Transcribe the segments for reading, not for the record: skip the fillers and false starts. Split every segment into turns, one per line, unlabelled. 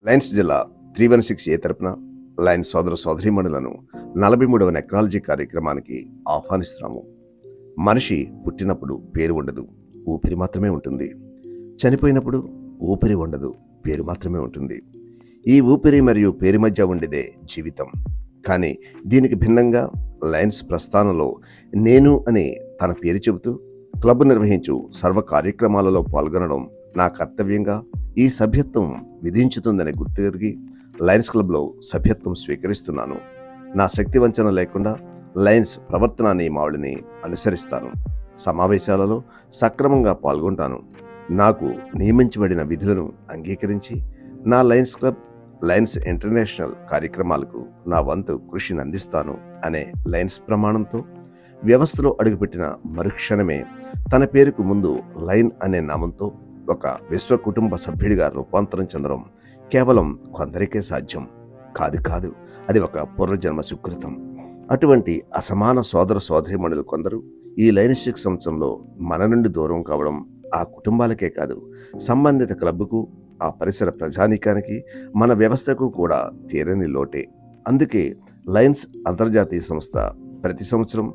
Lions జిల్లా 316A తరపున Lions సోదర సోదరీమణులను 43వ నెక్రాలజీ కార్యక్రమానికి ఆహ్వానిస్తున్నాము. మనిషి పుట్టినప్పుడు పేరు ఉండదు, ఊపిరి మాత్రమే ఉంటుంది. చనిపోయినప్పుడు ఊపిరి ఉండదు, పేరు మాత్రమే ఉంటుంది. ఈ ఊపిరి మరియు పేరు మధ్య ఉండేదే జీవితం. కానీ దీనికి భిన్నంగా లయన్స్ ప్రస్థానంలో నేను అని తన పేరు చెబుతూ క్లబ్ నిర్వహించు సర్వ కార్యక్రమాలలో పాల్గొనడం నా కర్తవ్యంగా ఈ సభ్యత్వం విధించుతుందని గుర్తెరిగి లయన్స్ క్లబ్లో సభ్యత్వం స్వీకరిస్తున్నాను. నా శక్తి వంచన లేకుండా లయన్స్ ప్రవర్తనా నియమావళిని అనుసరిస్తాను. సమావేశాలలో సక్రమంగా పాల్గొంటాను. నాకు నియమించబడిన విధులను అంగీకరించి నా లయన్స్ క్లబ్, లయన్స్ ఇంటర్నేషనల్ కార్యక్రమాలకు నా వంతు కృషిని అందిస్తాను అనే లయన్స్ ప్రమాణంతో వ్యవస్థలో అడుగుపెట్టిన మరుక్షణమే తన పేరుకు ముందు లయన్ అనే నామంతో ఒక విశ్వ కుటుంబ సభ్యుడిగా రూపాంతరం చెందడం కేవలం కొందరికే సాధ్యం కాదు, అది ఒక పూర్వజన్మ సుకృతం. అటువంటి అసమాన సోదర సోదరీమణులు కొందరు ఈ లయనిస్టిక్ సంవత్సరంలో మన నుండి దూరం కావడం ఆ కుటుంబాలకే కాదు, సంబంధిత క్లబ్కు, ఆ పరిసర ప్రజానీకానికి, మన వ్యవస్థకు కూడా తీరని లోటే. అందుకే లయన్స్ అంతర్జాతీయ సంస్థ ప్రతి సంవత్సరం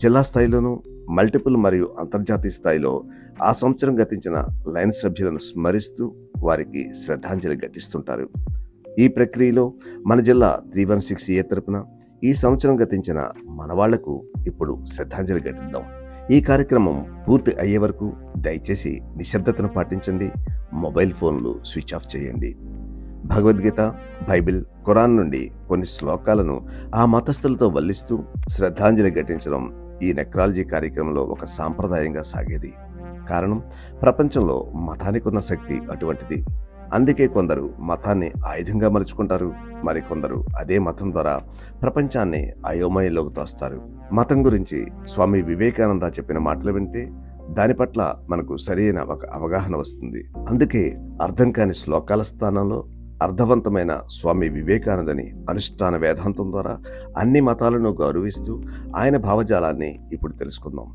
జిల్లా స్థాయిలోనూ మల్టిపుల్ మరియు అంతర్జాతీయ స్థాయిలో ఆ సంవత్సరం గతించిన లయన్స్ సభ్యులను స్మరిస్తూ వారికి శ్రద్ధాంజలి ఘటిస్తుంటారు. ఈ ప్రక్రియలో మన జిల్లా 316A తరపున ఈ సంవత్సరం గతించిన మనవాళ్లకు ఇప్పుడు శ్రద్ధాంజలి ఘటిద్దాం. ఈ కార్యక్రమం పూర్తి అయ్యే వరకు దయచేసి నిశ్శబ్దతను పాటించండి. మొబైల్ ఫోన్లు స్విచ్ ఆఫ్ చేయండి. భగవద్గీత, బైబిల్, ఖురాన్ నుండి కొన్ని శ్లోకాలను ఆ మతస్థులతో వల్లిస్తూ శ్రద్ధాంజలి ఘటించడం ఈ నెక్రాలజీ కార్యక్రమంలో ఒక సాంప్రదాయంగా సాగేది. కారణం, ప్రపంచంలో మతానికి ఉన్న శక్తి అటువంటిది. అందుకే కొందరు మతాన్ని ఆయుధంగా మలుచుకుంటారు, మరికొందరు అదే మతం ద్వారా ప్రపంచాన్ని అయోమయంలోకి తోస్తారు. మతం గురించి స్వామి వివేకానంద చెప్పిన మాటలు వింటే దాని పట్ల మనకు సరైన ఒక అవగాహన వస్తుంది. అందుకే అర్థం కాని శ్లోకాల స్థానంలో అర్థవంతమైన స్వామి వివేకానందని అనుష్ఠాన వేదాంతం ద్వారా అన్ని మతాలను గౌరవిస్తూ ఆయన భావజాలాన్ని ఇప్పుడు తెలుసుకుందాం.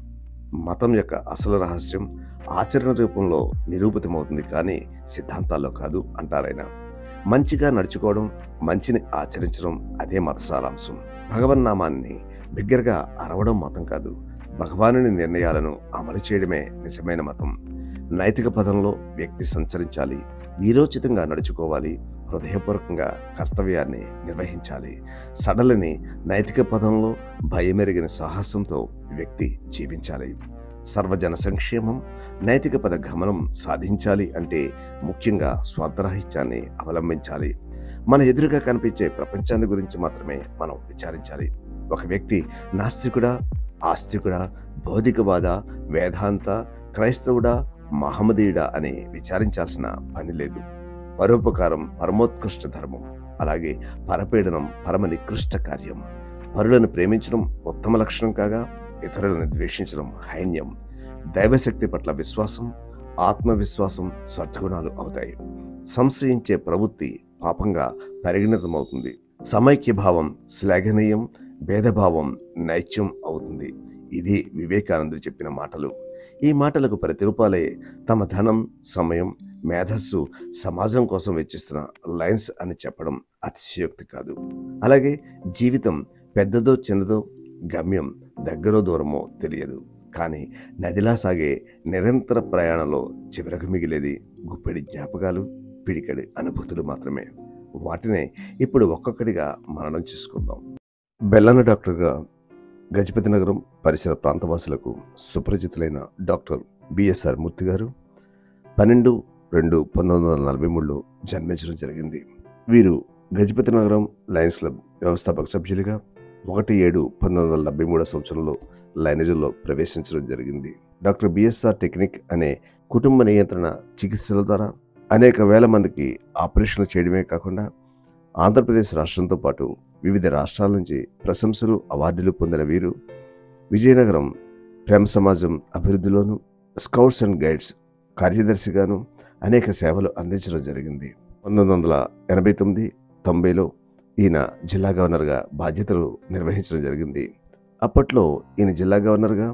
మతం యొక్క అసలు రహస్యం ఆచరణ రూపంలో నిరూపితమవుతుంది, కానీ సిద్ధాంతాల్లో కాదు అంటారాయన. మంచిగా నడుచుకోవడం, మంచిని ఆచరించడం అదే మత సారాంశం. భగవన్నామాన్ని బిగ్గరగా అరవడం మతం కాదు, భగవానుని నిర్ణయాలను అమలు చేయడమే నిజమైన మతం. నైతిక పదంలో వ్యక్తి సంచరించాలి, వీరోచితంగా నడుచుకోవాలి, హృదయపూర్వకంగా కర్తవ్యాన్ని నిర్వహించాలి. సడలని నైతిక పదంలో భయమెరిగిన సాహసంతో వ్యక్తి జీవించాలి. సర్వజన సంక్షేమం, నైతిక పద గమనం సాధించాలి అంటే ముఖ్యంగా స్వార్థరాహిత్యాన్ని అవలంబించాలి. మన ఎదురుగా కనిపించే ప్రపంచాన్ని గురించి మాత్రమే మనం విచారించాలి. ఒక వ్యక్తి నాస్తికుడా, ఆస్తికుడా, భౌతికవాద, వేదాంత, క్రైస్తవుడా, మహమ్మదీయుడా అని విచారించాల్సిన పని లేదు. పరోపకారం పరమోత్కృష్ట ధర్మం, అలాగే పరపీడనం పరమ నికృష్ట కార్యం. పరులను ప్రేమించడం ఉత్తమ లక్షణం కాగా ఇతరులను ద్వేషించడం హైన్యం. దైవశక్తి పట్ల విశ్వాసం, ఆత్మవిశ్వాసం సద్గుణాలు అవుతాయి. సంశయించే ప్రవృత్తి పాపంగా పరిగణితమవుతుంది. సమైక్యభావం శ్లాఘనీయం, భేదభావం నైత్యం అవుతుంది. ఇది వివేకానందుడు చెప్పిన మాటలు. ఈ మాటలకు ప్రతిరూపాలే తమ ధనం, సమయం, మేధస్సు సమాజం కోసం వెచ్చిస్తున్న లయన్స్ అని చెప్పడం అతిశయోక్తి కాదు. అలాగే జీవితం పెద్దదో చిన్నదో, గమ్యం దగ్గరో దూరమో తెలియదు. కానీ నదిలా సాగే నిరంతర ప్రయాణంలో చివరకు మిగిలేది గుప్పెడి జ్ఞాపకాలు, పిడికెడి అనుభూతులు మాత్రమే. వాటినే ఇప్పుడు ఒక్కొక్కటిగా మననం చేసుకుందాం. బెల్లన డాక్టర్గా గజపతి నగరం పరిసర ప్రాంతవాసులకు సుపరిచితులైన డాక్టర్ బిఎస్ఆర్ మూర్తి గారు 12/2/1943లో జన్మించడం జరిగింది. వీరు గజపతి నగరం లయన్స్ క్లబ్ వ్యవస్థాపక సభ్యులుగా 1/7/1973 సంవత్సరంలో లయనిజంలో ప్రవేశించడం జరిగింది. డాక్టర్ బిఎస్ఆర్ టెక్నిక్ అనే కుటుంబ నియంత్రణ చికిత్సల ద్వారా అనేక వేల మందికి ఆపరేషన్లు చేయడమే కాకుండా ఆంధ్రప్రదేశ్ రాష్ట్రంతో పాటు వివిధ రాష్ట్రాల నుంచి ప్రశంసలు, అవార్డులు పొందిన వీరు విజయనగరం ప్రేమ సమాజం అభివృద్ధిలోను, స్కౌట్స్ అండ్ గైడ్స్ కార్యదర్శిగాను అనేక సేవలు అందించడం జరిగింది. 1989-90లో ఈయన జిల్లా గవర్నర్గా బాధ్యతలు నిర్వహించడం జరిగింది. అప్పట్లో ఈయన జిల్లా గవర్నర్గా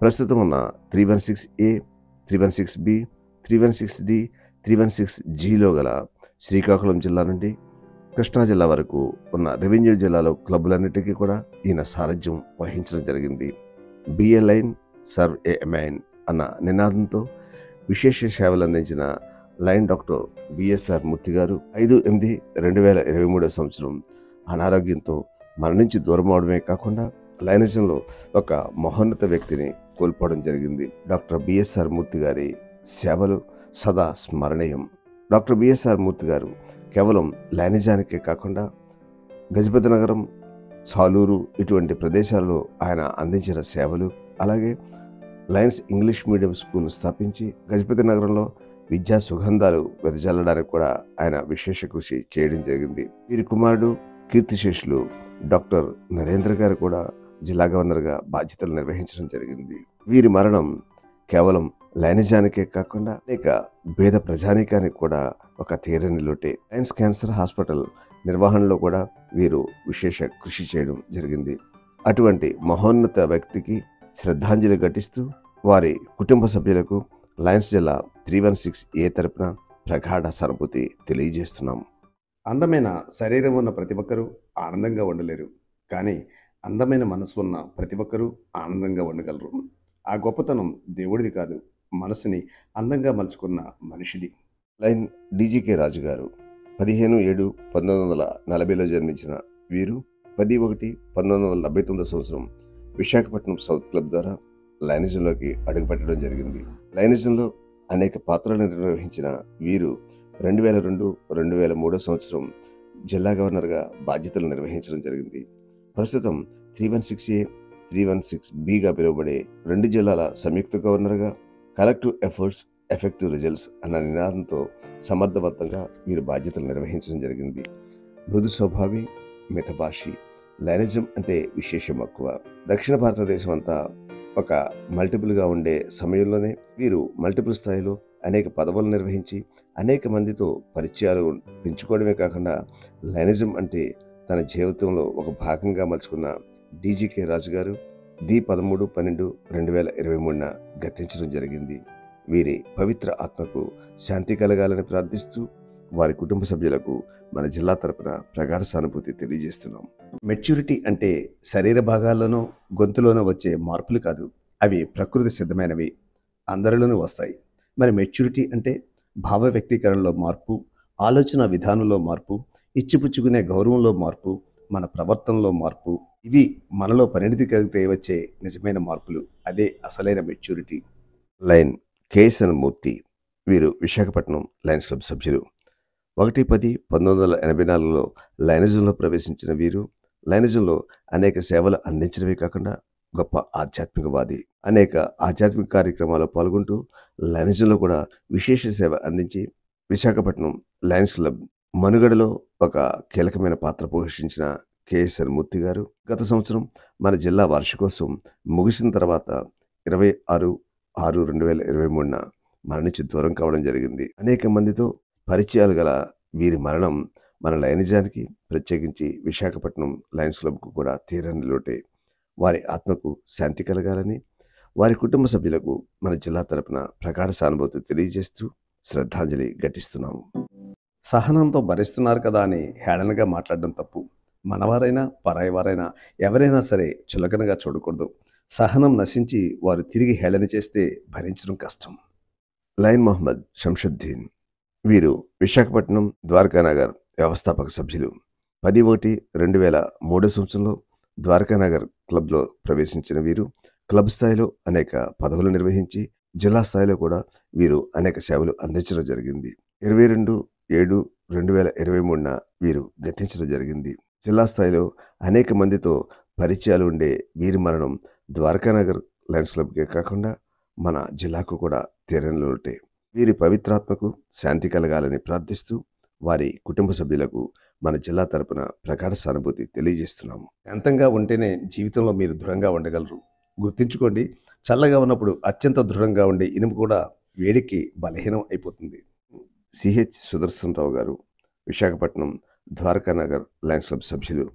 ప్రస్తుతం ఉన్న 316A, 316B, 316D, 316Gలో గల శ్రీకాకుళం జిల్లా నుండి కృష్ణా జిల్లా వరకు ఉన్న రెవెన్యూ జిల్లాలో క్లబ్బులన్నిటికీ కూడా ఈయన సారథ్యం వహించడం జరిగింది. బిఏ లైన్ సర్వ్ ఏ మైన్ అన్న నినాదంతో విశేష సేవలు అందించిన లైన్ డాక్టర్ బిఎస్ఆర్ మూర్తి గారు 5/8/2023 సంవత్సరం అనారోగ్యంతో మన నుంచి దూరం అవడమే కాకుండా లైనిజంలో ఒక మహోన్నత వ్యక్తిని కోల్పోవడం జరిగింది. డాక్టర్ బిఎస్ఆర్ మూర్తి గారి సేవలు సదా స్మరణీయం. డాక్టర్ బిఎస్ఆర్ మూర్తి గారు కేవలం లైనిజానికే కాకుండా గజపతి నగరం, సాలూరు ఇటువంటి ప్రదేశాల్లో ఆయన అందించిన సేవలు, అలాగే లయన్స్ ఇంగ్లీష్ మీడియం స్కూల్ను స్థాపించి గజపతి నగరంలో విద్యా సుగంధాలు వెదజల్లడానికి కూడా ఆయన విశేష కృషి చేయడం జరిగింది. వీరి కుమారుడు కీర్తిశేషులు డాక్టర్ నరేంద్ర గారు కూడా జిల్లా గవర్నర్గా బాధ్యతలు నిర్వహించడం జరిగింది. వీరి మరణం కేవలం లైనిజానికే కాకుండా అనేక పేద ప్రజానీకానికి కూడా ఒక తీరని లోటే. లయన్స్ క్యాన్సర్ హాస్పిటల్ నిర్వహణలో కూడా వీరు విశేష కృషి చేయడం జరిగింది. అటువంటి మహోన్నత వ్యక్తికి శ్రద్ధాంజలి ఘటిస్తూ వారి కుటుంబ సభ్యులకు లయన్స్ జిల్లా 316A తరపున ప్రగాఢ సానుభూతి తెలియజేస్తున్నాం.
అందమైన శరీరం ఉన్న ప్రతి ఒక్కరూ ఆనందంగా ఉండలేరు, కానీ అందమైన మనసు ఉన్న ప్రతి ఒక్కరూ ఆనందంగా ఉండగలరు. ఆ గొప్పతనం దేవుడిది కాదు, మనసుని అందంగా మలుచుకున్న మనిషిది.
లైన్ డీజీకే రాజు గారు 15/7/1940లో జన్మించిన వీరు 10/1/1979 సంవత్సరం విశాఖపట్నం సౌత్ క్లబ్ ద్వారా లైనిజంలోకి అడుగుపెట్టడం జరిగింది. లైనిజంలో అనేక పాత్రలను నిర్వహించిన వీరు 2002-2003 సంవత్సరం జిల్లా గవర్నర్గా బాధ్యతలు నిర్వహించడం జరిగింది. ప్రస్తుతం 316A, 316Bగా పిలువబడే 2 జిల్లాల సంయుక్త గవర్నర్గా కలెక్టివ్ ఎఫర్ట్స్ ఎఫెక్టివ్ రిజల్ట్స్ అన్న నినాదంతో సమర్థవంతంగా వీరు బాధ్యతలు నిర్వహించడం జరిగింది. మృదు స్వభావి, మితభాషి, లైనిజం అంటే విశేష మక్కువ. దక్షిణ భారతదేశం అంతా ఒక మల్టిపుల్గా ఉండే సమయంలోనే వీరు మల్టిపుల్ స్థాయిలో అనేక పదవులు నిర్వహించి అనేక మందితో పరిచయాలు పెంచుకోవడమే కాకుండా లైనిజం అంటే తన జీవితంలో ఒక భాగంగా మలుచుకున్న డీజీకే రాజు గారు 13/12/2023 గతించడం జరిగింది. వీరి పవిత్ర ఆత్మకు శాంతి కలగాలని ప్రార్థిస్తూ వారి కుటుంబ సభ్యులకు మన జిల్లా తరపున ప్రగాఢ సానుభూతి తెలియజేస్తున్నాం.
మెచ్యూరిటీ అంటే శరీర భాగాల్లోనూ గొంతులోనూ వచ్చే మార్పులు కాదు, అవి ప్రకృతి సిద్ధమైనవి, అందరిలోనూ వస్తాయి. మరి మెచ్యూరిటీ అంటే భావ వ్యక్తీకరణలో మార్పు, ఆలోచన విధానంలో మార్పు, ఇచ్చిపుచ్చుకునే గౌరవంలో మార్పు, మన ప్రవర్తనలో మార్పు. ఇవి మనలో పరిణితి కలిగితే వచ్చే నిజమైన మార్పులు. అదే అసలైన మెచ్యూరిటీ.
లైన్ కేఎస్ఎన్ మూర్తి వీరు విశాఖపట్నం లయన్స్ క్లబ్ సభ్యులు. 1/10/1984లో లైనిజంలో ప్రవేశించిన వీరు లైనిజంలో అనేక సేవలు అందించడమే కాకుండా గొప్ప ఆధ్యాత్మికవాది. అనేక ఆధ్యాత్మిక కార్యక్రమాల్లో పాల్గొంటూ లైనిజంలో కూడా విశేష సేవ అందించి విశాఖపట్నం లయన్స్ క్లబ్ మనుగడలో ఒక కీలకమైన పాత్ర పోషించిన కేఎస్ఆర్ మూర్తి గారు గత సంవత్సరం మన జిల్లా వార్షికోత్సవం ముగిసిన తర్వాత 26/6/2023 మన నుంచి దూరం కావడం జరిగింది. అనేక మందితో పరిచయాలు గల వీరి మరణం మన లైనిజానికి, ప్రత్యేకించి విశాఖపట్నం లయన్స్ క్లబ్కు కూడా తీరని లోటే. వారి ఆత్మకు శాంతి కలగాలని వారి కుటుంబ సభ్యులకు మన జిల్లా తరపున ప్రగాఢ సానుభూతి తెలియజేస్తూ శ్రద్ధాంజలి ఘటిస్తున్నాము.
సహనంతో భరిస్తున్నారు కదా అని హేళనగా మాట్లాడడం తప్పు. మనవారైనా పరాయి వారైనా ఎవరైనా సరే చులకనగా చూడకూడదు. సహనం నశించి వారు తిరిగి హేళన చేస్తే భరించడం కష్టం.
లైన్ మొహమ్మద్ శంషుద్దీన్ వీరు విశాఖపట్నం ద్వారకానగర్ వ్యవస్థాపక సభ్యులు. 10/1/2003 సంవత్సరంలో ద్వారకానగర్ క్లబ్లో ప్రవేశించిన వీరు క్లబ్ స్థాయిలో అనేక పదవులు నిర్వహించి జిల్లా స్థాయిలో కూడా వీరు అనేక సేవలు అందించడం జరిగింది. 22/7/2023 వీరు గతించడం జరిగింది. జిల్లా స్థాయిలో అనేక మందితో పరిచయాలు ఉండే వీరి మరణం ద్వారకానగర్ లయన్స్ క్లబ్కే కాకుండా మన జిల్లాకు కూడా తీరని లోటే. వీరి పవిత్రాత్మకు శాంతి కలగాలని ప్రార్థిస్తూ వారి కుటుంబ సభ్యులకు మన జిల్లా తరపున ప్రగాఢ సానుభూతి తెలియజేస్తున్నాము.
శాంతంగా ఉంటేనే జీవితంలో మీరు దృఢంగా ఉండగలరు. గుర్తుంచుకోండి, చల్లగా ఉన్నప్పుడు అత్యంత దృఢంగా ఉండే ఇనుము కూడా వేడికి బలహీనం అయిపోతుంది.
సిహెచ్ సుదర్శన్ రావు గారు విశాఖపట్నం ద్వారకానగర్ లయన్స్ క్లబ్ సభ్యులు.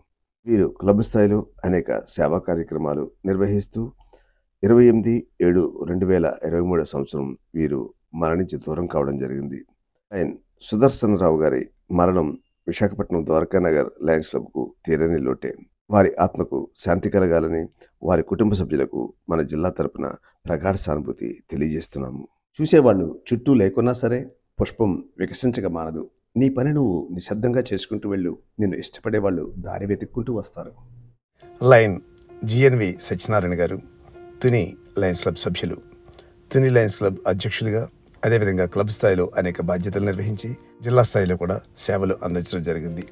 వీరు క్లబ్ స్థాయిలో అనేక సేవా కార్యక్రమాలు నిర్వహిస్తూ 28/7/2023 సంవత్సరం వీరు మన నుంచి దూరం కావడం జరిగింది. లయన్ సుదర్శనరావు గారి మరణం విశాఖపట్నం ద్వారకానగర్ లయన్స్ క్లబ్కు తీరని లోటే. వారి ఆత్మకు శాంతి కలగాలని వారి కుటుంబ సభ్యులకు మన జిల్లా తరపున ప్రగాఢ సానుభూతి తెలియజేస్తున్నాము.
చూసేవాళ్ళు చుట్టూ లేకున్నా సరే పుష్పం వికసించక మానదు. నీ పని నువ్వు నిశ్శబ్దంగా చేసుకుంటూ వెళ్ళు. నిన్ను ఇష్టపడేవాళ్ళు దారి వెతుక్కుంటూ వస్తారు.
లయన్ జిఎన్వి సత్యనారాయణ గారు తుని లయన్స్ క్లబ్ సభ్యులు, తుని లయన్స్ క్లబ్ అధ్యక్షులుగా, అదేవిధంగా క్లబ్ స్థాయిలో అనేక బాధ్యతలు నిర్వహించి జిల్లా స్థాయిలో కూడా సేవలు అందించడం జరిగింది.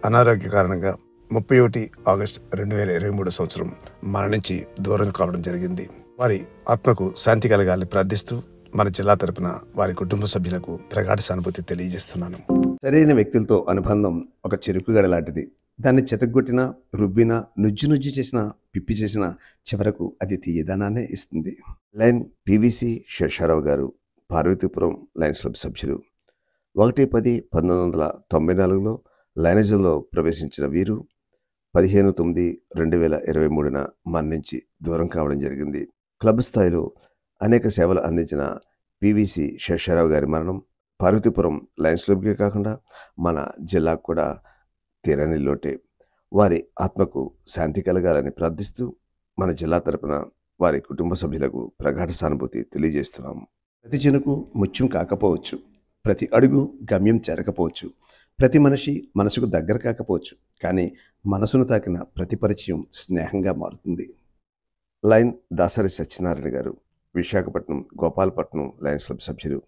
అనారోగ్య కారణంగా 31 ఆగస్టు 2023 సంవత్సరం మరణించి దూరం కావడం జరిగింది. వారి ఆత్మకు శాంతి కలగాలని ప్రార్థిస్తూ మన జిల్లా తరపున వారి కుటుంబ సభ్యులకు ప్రగాఢ సానుభూతి తెలియజేస్తున్నాను.
సరైన వ్యక్తులతో అనుబంధం ఒక చెరుకుగడ లాంటిది. దాన్ని చెతగొట్టినా, రుబ్బినా, నుజ్జు చేసినా, పిప్పి చేసినా చివరకు అది తీయదనాన్నే ఇస్తుంది.
లయన్ పివిసి శేషారావు గారు పార్వతీపురం లయన్స్ క్లబ్ సభ్యులు. 1/10/1994లో లయనిజంలో ప్రవేశించిన వీరు 15/9/2023న మరణించి దూరం కావడం జరిగింది. క్లబ్ స్థాయిలో అనేక సేవలు అందించిన పివిసి శేషారావు గారి మరణం పార్వతీపురం లయన్స్ క్లబ్కే కాకుండా మన జిల్లాకు కూడా తీరని లోటే. వారి ఆత్మకు శాంతి కలగాలని ప్రార్థిస్తూ మన జిల్లా తరపున వారి కుటుంబ సభ్యులకు ప్రగాఢ సానుభూతి తెలియజేస్తున్నాము.
ప్రతి చినుకు ముత్యం కాకపోవచ్చు, ప్రతి అడుగు గమ్యం చేరకపోవచ్చు, ప్రతి మనిషి మనసుకు దగ్గర కాకపోవచ్చు, కానీ మనసును తాకిన ప్రతి పరిచయం స్నేహంగా మారుతుంది.
లయన్ దాసరి సత్యనారాయణ గారు విశాఖపట్నం గోపాలపట్నం లయన్స్ క్లబ్ సభ్యులు.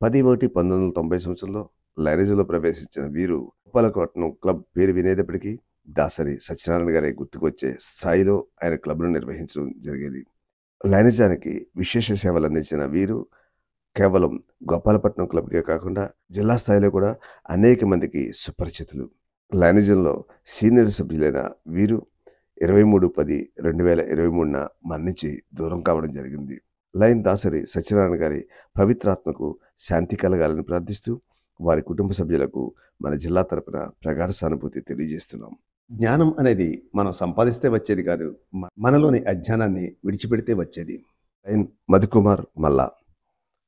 10/1/1990 సంవత్సరంలో లయనిజంలో ప్రవేశించిన వీరు గోపాలపట్నం క్లబ్ పేరు వినేటప్పటికీ దాసరి సత్యనారాయణ గారి గుర్తుకొచ్చే స్థాయిలో ఆయన క్లబ్ను నిర్వహించడం జరిగేది. లయనిజానికి విశేష సేవలు అందించిన వీరు కేవలం గోపాలపట్నం క్లబ్కే కాకుండా జిల్లా స్థాయిలో కూడా అనేక మందికి సుపరిచితులు. లయనిజంలో సీనియర్ సభ్యులైన వీరు 23/10/2023న మరణించి దూరం కావడం జరిగింది. లయన్ దాసరి సత్యనారాయణ గారి పవిత్రాత్మకు శాంతి కలగాలని ప్రార్థిస్తూ వారి కుటుంబ సభ్యులకు మన జిల్లా తరపున ప్రగాఢ సానుభూతి తెలియజేస్తున్నాం.
జ్ఞానం అనేది మనం సంపాదిస్తే వచ్చేది కాదు, మనలోని అజ్ఞానాన్ని విడిచిపెడితే వచ్చేది.
లయన్ మధుకుమార్ మల్లా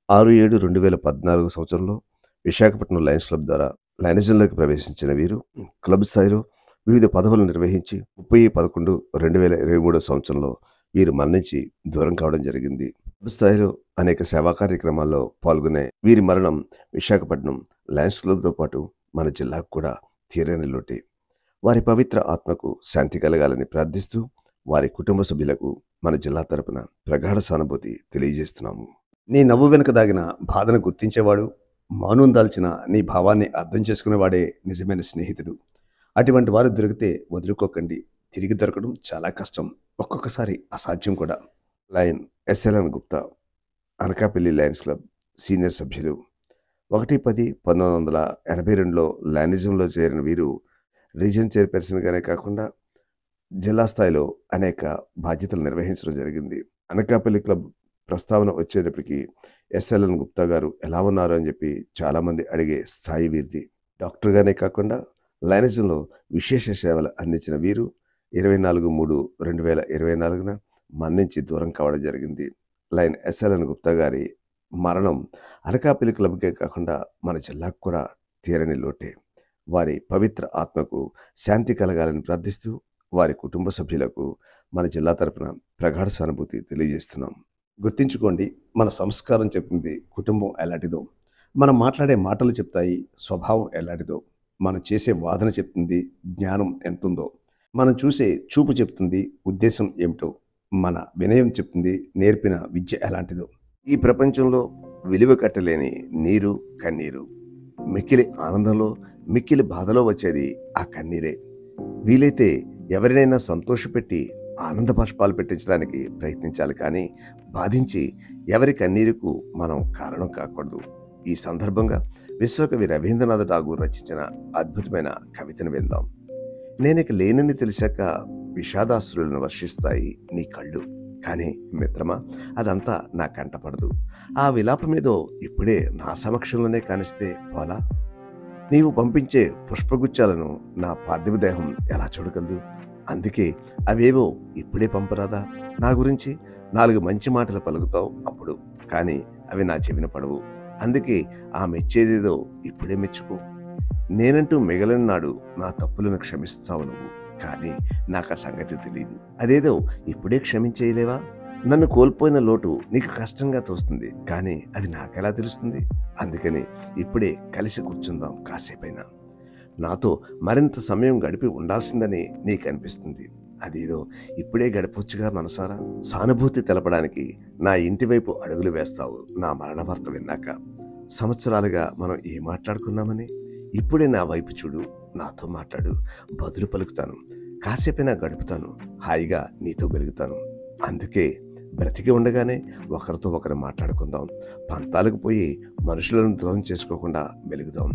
6/7/2014 సంవత్సరంలో విశాఖపట్నం లయన్స్ క్లబ్ ద్వారా లయనిజంలోకి ప్రవేశించిన వీరు క్లబ్ స్థాయిలో వివిధ పదవులు నిర్వహించి 30/11/2023 సంవత్సరంలో వీరు మరణించి దూరం కావడం జరిగింది. క్లబ్ స్థాయిలో అనేక సేవా కార్యక్రమాల్లో పాల్గొనే వీరి మరణం విశాఖపట్నం లయన్స్ క్లబ్తో పాటు మన జిల్లాకు కూడా తీరని లోటే. వారి పవిత్ర ఆత్మకు శాంతి కలగాలని ప్రార్థిస్తూ వారి కుటుంబ సభ్యులకు మన జిల్లా తరపున ప్రగాఢ సానుభూతి తెలియజేస్తున్నాము.
నీ నవ్వు వెనుక దాగిన బాధను గుర్తించేవాడు, మౌనం దాల్చిన నీ భావాన్ని అర్థం చేసుకునేవాడే నిజమైన స్నేహితుడు. అటువంటి వారు దొరికితే వదులుకోకండి. తిరిగి దొరకడం చాలా కష్టం, ఒక్కొక్కసారి అసాధ్యం కూడా.
Lion SLN Gupta Anakapalli Lions club senior సభ్యులు. 1/10/1982లో లయనిజంలో చేరిన వీరు రీజన్ చైర్పర్సన్గానే కాకుండా జిల్లా స్థాయిలో అనేక బాధ్యతలు నిర్వహించడం జరిగింది. అనకాపల్లి క్లబ్ ప్రస్తావన వచ్చేటప్పటికి ఎస్ఎల్ఎన్ గుప్తా గారు ఎలా ఉన్నారు అని చెప్పి చాలామంది అడిగే స్థాయి వీరిది. డాక్టర్గానే కాకుండా లయనిజంలో విశేష సేవలు అందించిన వీరు 24/3/2024న మరణించి దూరం కావడం జరిగింది. లయన్ ఎస్ఎల్ఎన్ గుప్తా గారి మరణం అనకాపల్లి క్లబ్కే కాకుండా మన జిల్లాకు కూడా తీరని లోటే. వారి పవిత్ర ఆత్మకు శాంతి కలగాలని ప్రార్థిస్తూ వారి కుటుంబ సభ్యులకు మన జిల్లా తరపున ప్రగాఢ సానుభూతి తెలియజేస్తున్నాం.
గుర్తించుకోండి, మన సంస్కారం చెప్తుంది కుటుంబం ఎలాంటిదో, మనం మాట్లాడే మాటలు చెప్తాయి స్వభావం ఎలాంటిదో, మనం చేసే వాదన చెప్తుంది జ్ఞానం ఎంతుందో, మనం చూసే చూపు చెప్తుంది ఉద్దేశం ఏమిటో, మన వినయం చెప్తుంది నేర్పిన విద్య ఎలాంటిదో.
ఈ ప్రపంచంలో విలువ కట్టలేని నీరు కన్నీరు. మిక్కిలి ఆనందంలో మిక్కిలి బాధలో వచ్చేది ఆ కన్నీరే. వీలైతే ఎవరినైనా సంతోషపెట్టి ఆనంద బాష్పాలు పెట్టించడానికి ప్రయత్నించాలి, కానీ బాధించి ఎవరి కన్నీరుకు మనం కారణం కాకూడదు. ఈ సందర్భంగా విశ్వకవి రవీంద్రనాథ్ ఠాగూర్ రచించిన అద్భుతమైన కవితను విందాం. నేనిక లేనని తెలిసాక విషాదాశ్రులను వర్షిస్తాయి నీ కళ్ళు, కానీ మిత్రమా అదంతా నా కంటపడదు. ఆ విలాపమేదో ఇప్పుడే నా సమక్షంలోనే కానిస్తే పోలా? నీవు పంపించే పుష్పగుచ్చాలను నా పార్థివ దేహం ఎలా చూడగలదు? అందుకే అవేవో ఇప్పుడే పంపరాదా? నా గురించి 4 మంచి మాటలు పలుకుతావు అప్పుడు, కానీ అవి నా చెవిన పడవు. అందుకే ఆ మెచ్చేదేదో ఇప్పుడే మెచ్చుకో. నేనంటూ మిగలని నాడు నా తప్పులను క్షమిస్తావు నువ్వు, కానీ నాకు ఆ సంగతి తెలియదు. అదేదో ఇప్పుడే క్షమించేయలేవా? నన్ను కోల్పోయిన లోటు నీకు కష్టంగా తోస్తుంది, కానీ అది నాకెలా తెలుస్తుంది? అందుకని ఇప్పుడే కలిసి కూర్చుందాం కాసేపైనా. నాతో మరింత సమయం గడిపి ఉండాల్సిందని నీకు అనిపిస్తుంది. అదేదో ఇప్పుడే గడపొచ్చుగా మనసారా. సానుభూతి తెలపడానికి నా ఇంటి వైపు అడుగులు వేస్తావు నా మరణ వార్త విన్నాక. సంవత్సరాలుగా మనం ఏం మాట్లాడుకున్నామని? ఇప్పుడే నా వైపు చూడు, నాతో మాట్లాడు, బదులు పలుకుతాను, కాసేపైనా గడుపుతాను, హాయిగా నీతో వెలుగుతాను. అందుకే బ్రతికి ఉండగానే ఒకరితో ఒకరు మాట్లాడుకుందాం, పంతాలకు పోయి మనుషులను దూరం చేసుకోకుండా వెలుగుదాం.